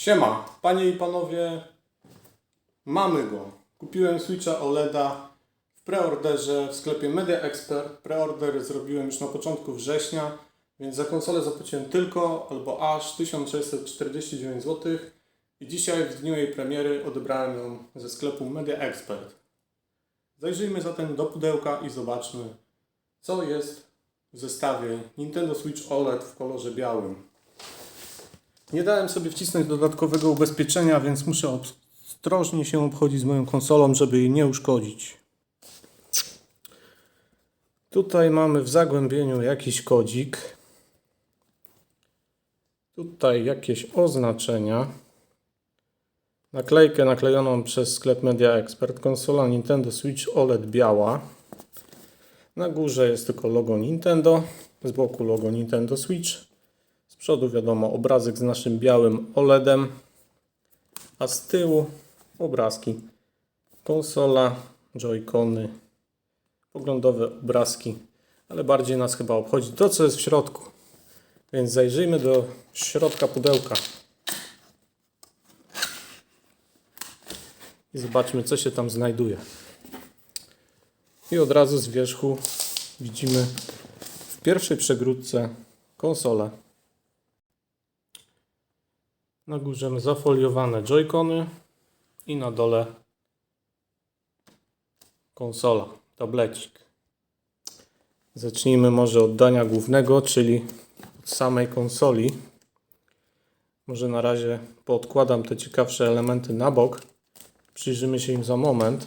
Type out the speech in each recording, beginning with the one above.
Siema, panie i panowie, mamy go. Kupiłem Switcha OLEDa w preorderze w sklepie Media Expert. Preorder zrobiłem już na początku września, więc za konsolę zapłaciłem tylko albo aż 1649 zł i dzisiaj w dniu jej premiery odebrałem ją ze sklepu Media Expert. Zajrzyjmy zatem do pudełka i zobaczmy, co jest w zestawie Nintendo Switch OLED w kolorze białym. Nie dałem sobie wcisnąć dodatkowego ubezpieczenia, więc muszę ostrożnie się obchodzić z moją konsolą, żeby jej nie uszkodzić. Tutaj mamy w zagłębieniu jakiś kodzik. Tutaj jakieś oznaczenia. Naklejkę naklejoną przez sklep Media Expert. Konsola Nintendo Switch OLED biała. Na górze jest tylko logo Nintendo. Z boku logo Nintendo Switch. Z przodu wiadomo obrazek z naszym białym OLEDem, a z tyłu obrazki. Konsola, joycony, poglądowe obrazki, ale bardziej nas chyba obchodzi to, co jest w środku. Więc zajrzyjmy do środka pudełka i zobaczmy, co się tam znajduje. I od razu z wierzchu widzimy w pierwszej przegródce konsolę. Na górze zafoliowane joycony i na dole konsola, tablecik. Zacznijmy może od dania głównego, czyli od samej konsoli. Może na razie poodkładam te ciekawsze elementy na bok. Przyjrzymy się im za moment.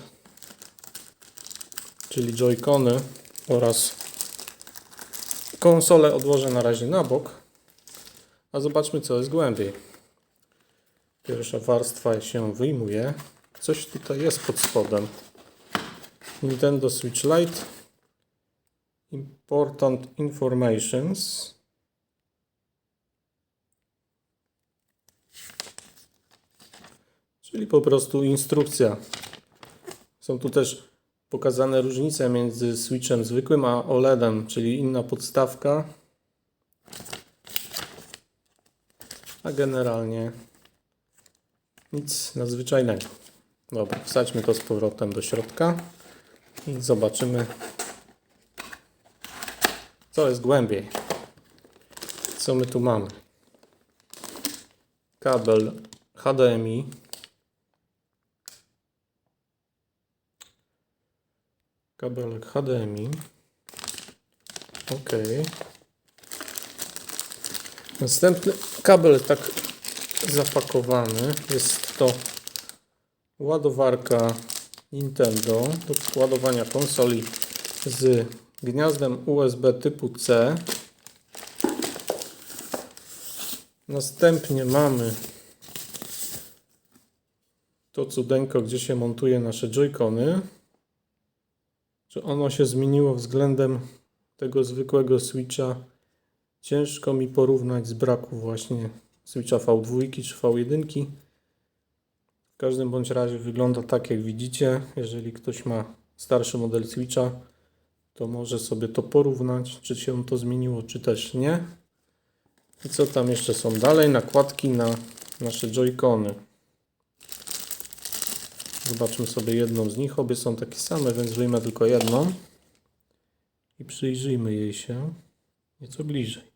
Czyli joycony oraz konsolę odłożę na razie na bok. A zobaczmy, co jest głębiej. Pierwsza warstwa się wyjmuje. Coś tutaj jest pod spodem. Nintendo Switch Lite. Important Informations. Czyli po prostu instrukcja. Są tu też pokazane różnice między Switchem zwykłym a OLEDem, czyli inna podstawka. A generalnie nic nadzwyczajnego. Dobra, wsadźmy to z powrotem do środka i zobaczymy, co jest głębiej. Co my tu mamy? Kabel HDMI. Kabelek HDMI. OK. Następny kabel tak zapakowany. Jest to ładowarka Nintendo do ładowania konsoli z gniazdem USB typu C. Następnie mamy to cudeńko, gdzie się montuje nasze joycony. Czy ono się zmieniło względem tego zwykłego Switcha? Ciężko mi porównać z braku właśnie Switcha V2 czy V1. W każdym bądź razie wygląda tak, jak widzicie. Jeżeli ktoś ma starszy model Switcha, to może sobie to porównać, czy się to zmieniło, czy też nie. I co tam jeszcze są dalej? Nakładki na nasze joycony. Zobaczmy sobie jedną z nich. Obie są takie same, więc wyjmę tylko jedną i przyjrzyjmy jej się nieco bliżej.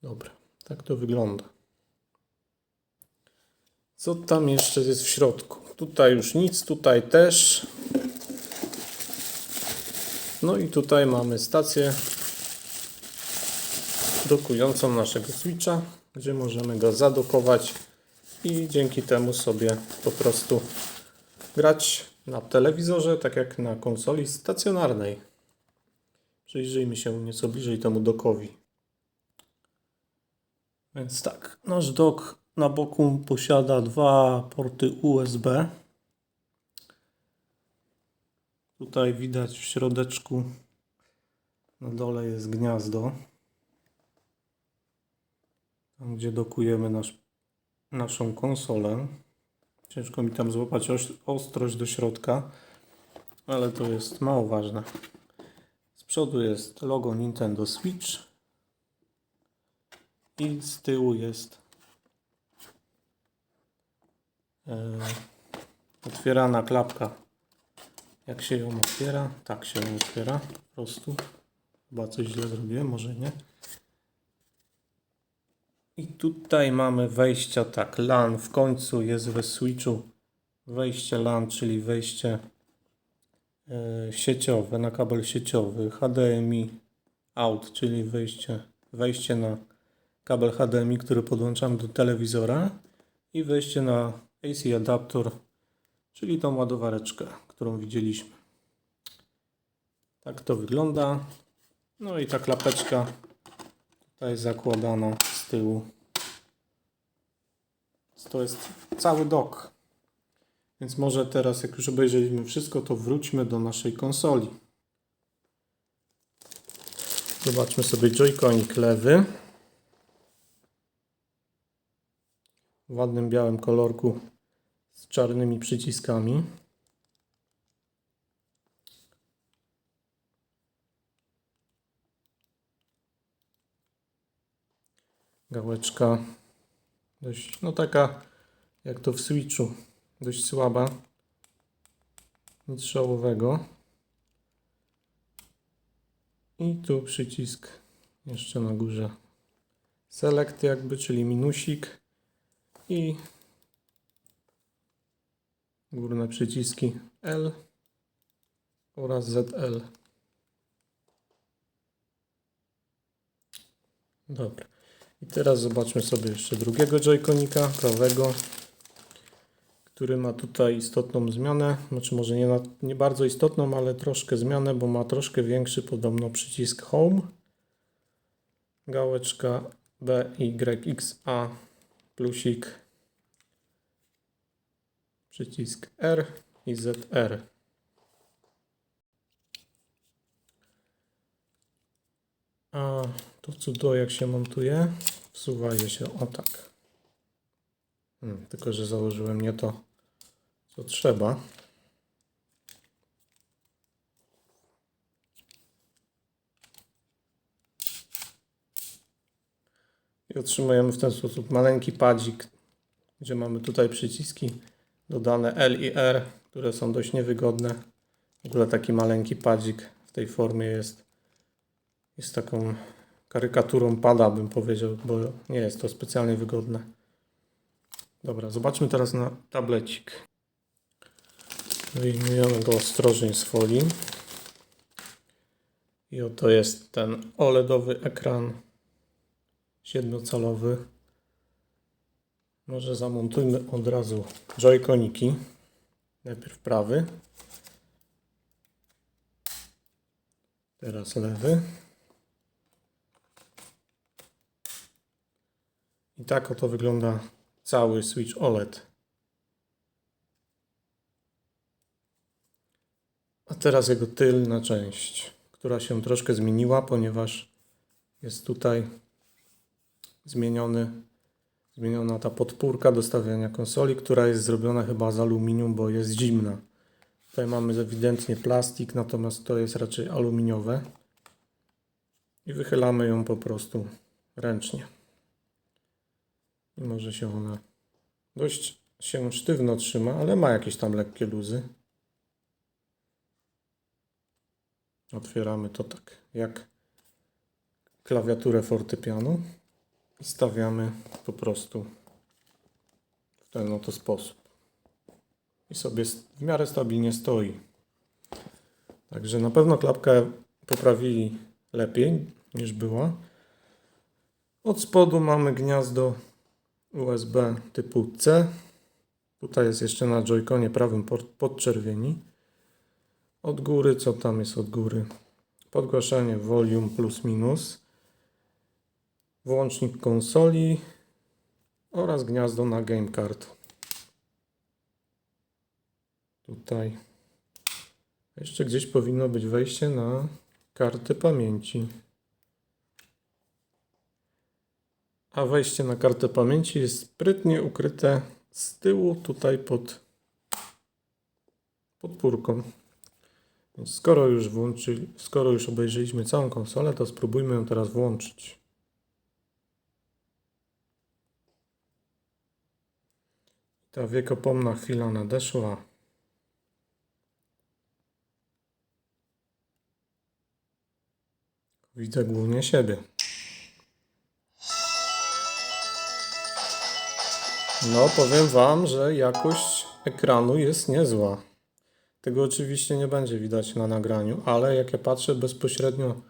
Dobra, tak to wygląda. Co tam jeszcze jest w środku? Tutaj już nic, tutaj też. No i tutaj mamy stację dokującą naszego Switcha, gdzie możemy go zadokować i dzięki temu sobie po prostu grać na telewizorze, tak jak na konsoli stacjonarnej. Przyjrzyjmy się nieco bliżej temu dokowi. Więc tak, nasz dock na boku posiada dwa porty USB. Tutaj widać w środeczku na dole jest gniazdo, tam gdzie dokujemy nasz naszą konsolę. Ciężko mi tam złapać ostrość do środka, ale to jest mało ważne. Z przodu jest logo Nintendo Switch i z tyłu jest otwierana klapka. Jak się ją otwiera? Tak się ją otwiera po prostu. Chyba coś źle zrobiłem, może nie. I tutaj mamy wejścia, tak, LAN w końcu jest we Switchu. Wejście LAN, czyli wejście sieciowe, na kabel sieciowy. HDMI out, czyli wejście na kabel HDMI, który podłączamy do telewizora. I wejście na AC adapter, czyli tą ładowareczkę, którą widzieliśmy. Tak to wygląda. No i ta klapeczka tutaj zakładana z tyłu. To jest cały dock. Więc może teraz, jak już obejrzeliśmy wszystko, to wróćmy do naszej konsoli. Zobaczmy sobie joyconik lewy. W ładnym białym kolorku z czarnymi przyciskami. Gałeczka dość, no taka jak to w Switchu, dość słaba, nic szałowego. I tu przycisk jeszcze na górze select jakby, czyli minusik i górne przyciski L oraz ZL. Dobra. I teraz zobaczmy sobie jeszcze drugiego joyconika, prawego, który ma tutaj istotną zmianę. Znaczy może nie bardzo istotną, ale troszkę zmianę, bo ma troszkę większy podobno przycisk Home. Gałeczka BYXA, plusik, przycisk R i ZR. A to cudo jak się montuje? Wsuwa je się o tak. Tylko że założyłem nie to, co trzeba. I otrzymujemy w ten sposób maleńki padzik, gdzie mamy tutaj przyciski dodane L i R, które są dość niewygodne. W ogóle taki maleńki padzik w tej formie jest taką karykaturą pada, bym powiedział, bo nie jest to specjalnie wygodne. Dobra, zobaczmy teraz na tablecik. Wyjmujemy go ostrożnie z folii. I oto jest ten OLEDowy ekran 7-calowy. Może zamontujmy od razu joyconiki. Najpierw prawy. Teraz lewy. I tak oto wygląda cały Switch OLED. A teraz jego tylna część, która się troszkę zmieniła, ponieważ jest tutaj zmieniona ta podpórka do stawiania konsoli, która jest zrobiona chyba z aluminium, bo jest zimna. Tutaj mamy ewidentnie plastik, natomiast to jest raczej aluminiowe. I wychylamy ją po prostu ręcznie. I może się ona dość się sztywno trzyma, ale ma jakieś tam lekkie luzy. Otwieramy to tak jak klawiaturę fortepianu i stawiamy po prostu w ten oto sposób. I sobie w miarę stabilnie stoi. Także na pewno klapkę poprawili lepiej niż była. Od spodu mamy gniazdo USB typu C. Tutaj jest jeszcze na joyconie prawym podczerwieni. Od góry, co tam jest od góry? Podgłaszanie volume plus minus. Włącznik konsoli oraz gniazdo na game card. Tutaj jeszcze gdzieś powinno być wejście na kartę pamięci. a wejście na kartę pamięci jest sprytnie ukryte z tyłu, tutaj pod podpórką. Więc skoro już obejrzeliśmy całą konsolę, to spróbujmy ją teraz włączyć. Ta wiekopomna chwila nadeszła. Widzę głównie siebie. No, powiem Wam, że jakość ekranu jest niezła. Tego oczywiście nie będzie widać na nagraniu, ale jak ja patrzę bezpośrednio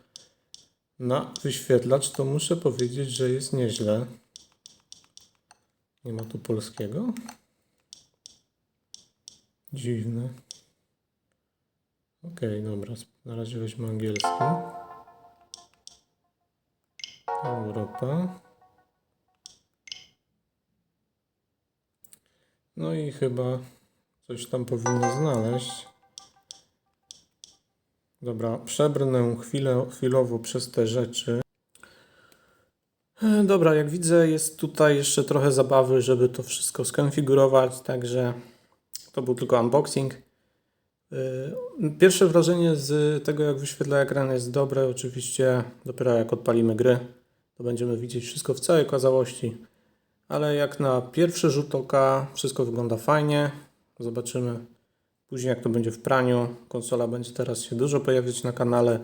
na wyświetlacz, to muszę powiedzieć, że jest nieźle. Nie ma tu polskiego? Dziwne. Okej, dobra, na razie weźmy angielski. Europa. No i chyba coś tam powinno znaleźć. Dobra, przebrnę chwilowo przez te rzeczy. Dobra, jak widzę, jest tutaj jeszcze trochę zabawy, żeby to wszystko skonfigurować, także to był tylko unboxing. Pierwsze wrażenie z tego, jak wyświetla ekran, jest dobre. Oczywiście dopiero jak odpalimy gry, to będziemy widzieć wszystko w całej okazałości. Ale jak na pierwszy rzut oka wszystko wygląda fajnie. Zobaczymy później, jak to będzie w praniu. Konsola będzie teraz się dużo pojawiać na kanale.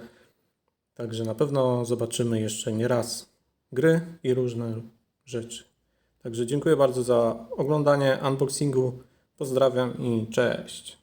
Także na pewno zobaczymy jeszcze nie raz gry i różne rzeczy. Także dziękuję bardzo za oglądanie unboxingu. Pozdrawiam i cześć.